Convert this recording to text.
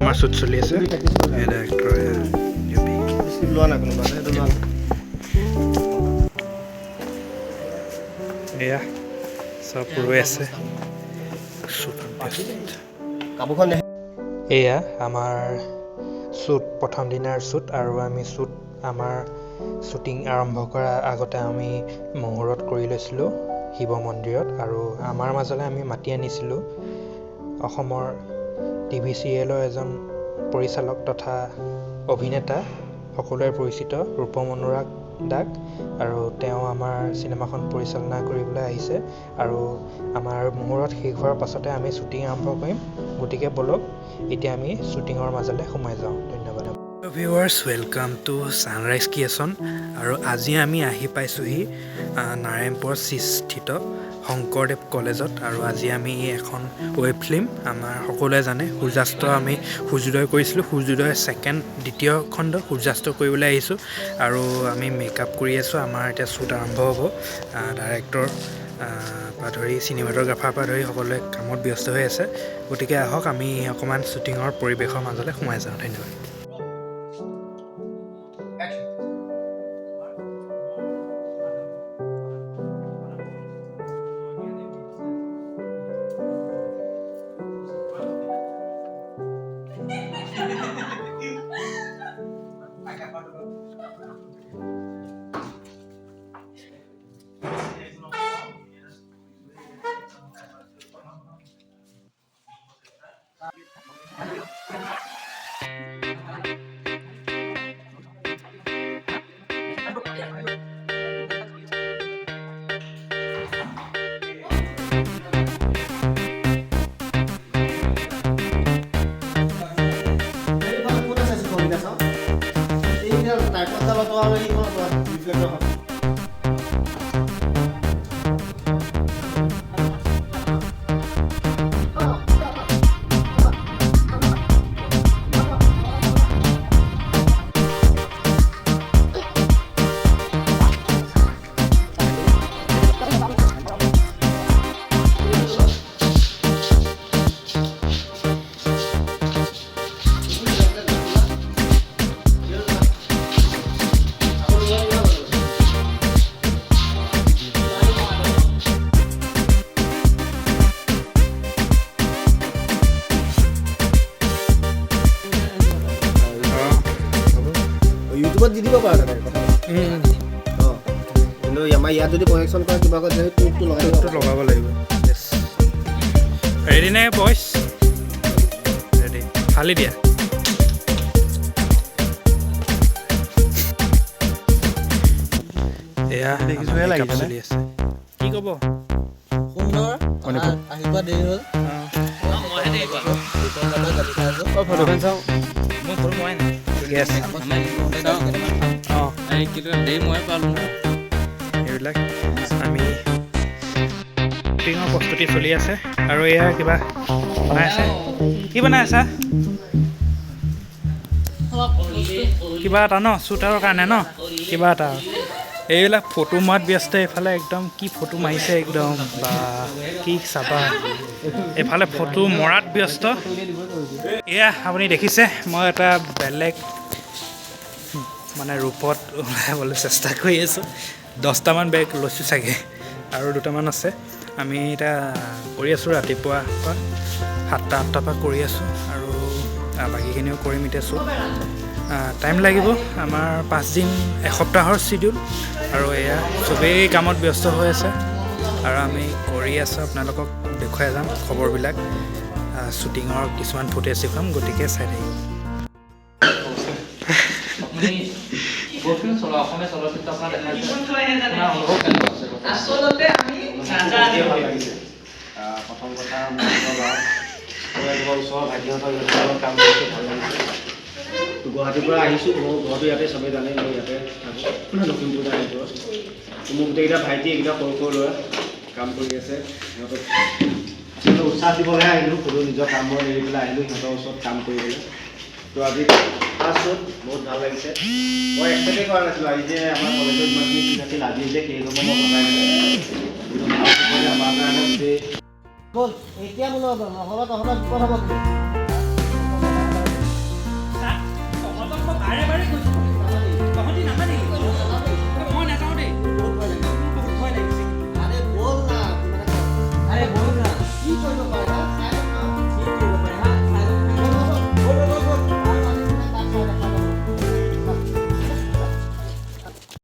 আমাৰ শ্বুট চলি আছে ডাইৰেক্টৰ লোৱা না কোনোবা এয়া চব ৰৈ আছে কাপোৰখন এয়া আমাৰ শ্বুট প্ৰথম দিনাৰ শ্বুট আৰু আমি শ্বুট আমাৰ শ্বুটিং আৰম্ভ কৰাৰ আগতে আমি মহুৰত কৰি লৈছিলোঁ শিৱ মন্দিৰত আৰু আমাৰ মাজলৈ আমি মাতি আনিছিলোঁ অসমৰ টিভি চিৰিয়েলৰ এজন পৰিচালক তথা অভিনেতা সকলোৱে পৰিচিত ৰূপম অনুৰাগ দাক আৰু তেওঁ আমাৰ চিনেমাখন পৰিচালনা কৰিবলৈ আহিছে আৰু আমাৰ মুহূৰ্ত শেষ হোৱাৰ পাছতে আমি শ্বুটিং আৰম্ভ কৰিম গতিকে বলক এতিয়া আমি শ্বুটিঙৰ মাজলৈ সোমাই যাওঁ ধন্যবাদ viewers welcome to sunrise creation আৰু আজি আমি আহি পাইছোঁহি নাৰায়ণপুৰত স্থিত শংকৰদেৱ কলেজত আৰু আজি আমি এখন ৱেব ফিল্ম আমাৰ সকলোৱে জানে সূৰ্যাস্ত আমি সূৰ্যোদয় কৰিছিলোঁ সূৰ্যোদয় দ্বিতীয় খণ্ড সূৰ্যাস্ত কৰিবলৈ আহিছোঁ আৰু আমি মেকআপ কৰি আছোঁ আমাৰ এতিয়া শ্বুট আৰম্ভ হ'ব ডাইৰেক্টৰ পৰা ধৰি চিনেমাটোগ্ৰাফাৰ পৰা ধৰি সকলোৱে কামত ব্যস্ত হৈ আছে গতিকে আহক আমি অকণমান শ্বুটিঙৰ পৰিৱেশৰ মাজলৈ সোমাই যাওঁ ধন্যবাদ দি দিব পাৰা কিন্তু আমাৰ ইয়াত যদি প্ৰজেকশ্যন কৰা কিবা কৰে টুৰটো লগাব লাগিব ৰেডি নে বইছ ৰেডি ফালি দিয়া এয়া চলি আছে কি ক'ব সুন্দৰ আহিব দেৰি হ'ল ফটোখন চাওঁ মই ফটো মই নাই এইবিলাক আমি শ্বুটিঙৰ প্ৰস্তুতি চলি আছে আৰু এয়া কিবা বনাই আছে কি বনাই আছা কিবা এটা ন শ্বুটাৰৰ কাৰণে ন কিবা এটা এইবিলাক ফটো মৰাত ব্যস্ত এইফালে একদম কি ফটো মাৰিছে একদম বা কি চাবা এইফালে ফটো মৰাত ব্যস্ত এয়া আপুনি দেখিছে মই এটা বেলেগ মানে ৰূপত ওলাবলৈ চেষ্টা কৰি আছোঁ 10টামান বেগ লৈছোঁ চাগে আৰু 2টামান আছে আমি এতিয়া কৰি আছোঁ ৰাতিপুৱা পৰা 7টা 8টাৰ পৰা কৰি আছোঁ আৰু বাকীখিনিও কৰিম এতিয়া শ্বুট টাইম লাগিব আমাৰ 5 দিন এসপ্তাহৰ চিডিউল আৰু এয়া চবেই কামত ব্যস্ত হৈ আছে আৰু আমি কৰি আছোঁ আপোনালোকক দেখুৱাই যাম খবৰবিলাক শ্বুটিঙৰ কিছুমান ফুটেজ দেখুৱাম গতিকে চাই থাকিব প্ৰথম কথা ওচৰৰ ভাইটিহঁতৰ কাম কৰিছে ভাল লাগিছে গুৱাহাটীৰ পৰা আহিছোঁ মোৰ ঘৰটো ইয়াতে চবেই জানে মই ইয়াতে থাকোঁ লখিমপুৰ আহিছোঁ মোৰ গোটেইকেইটা ভাইটি এইকেইটা সৰু সৰু ল'ৰা কাম কৰি আছে সিহঁতক আচলতে উৎসাহ দিবলৈহে আহিলোঁ কোনো নিজৰ কাম বন এৰি পেলাই আহিলোঁ সিহঁতৰ ওচৰত কাম কৰিবলৈ তো আজি ফাৰ্ষ্ট শ্বুট বহুত ভাল লাগিছে মই এক্সপেক্টেই কৰা নাছিলোঁ আজি যে আমাৰ কলেজত ইমানখিনি ঠিক আছিল আজি যে সেই হ'ব মই ভবাই নাছিলোঁ আমাৰ কাৰণে গোটেই এতিয়া মোৰ নহ'লে তহঁতৰ বিপদ হ'ব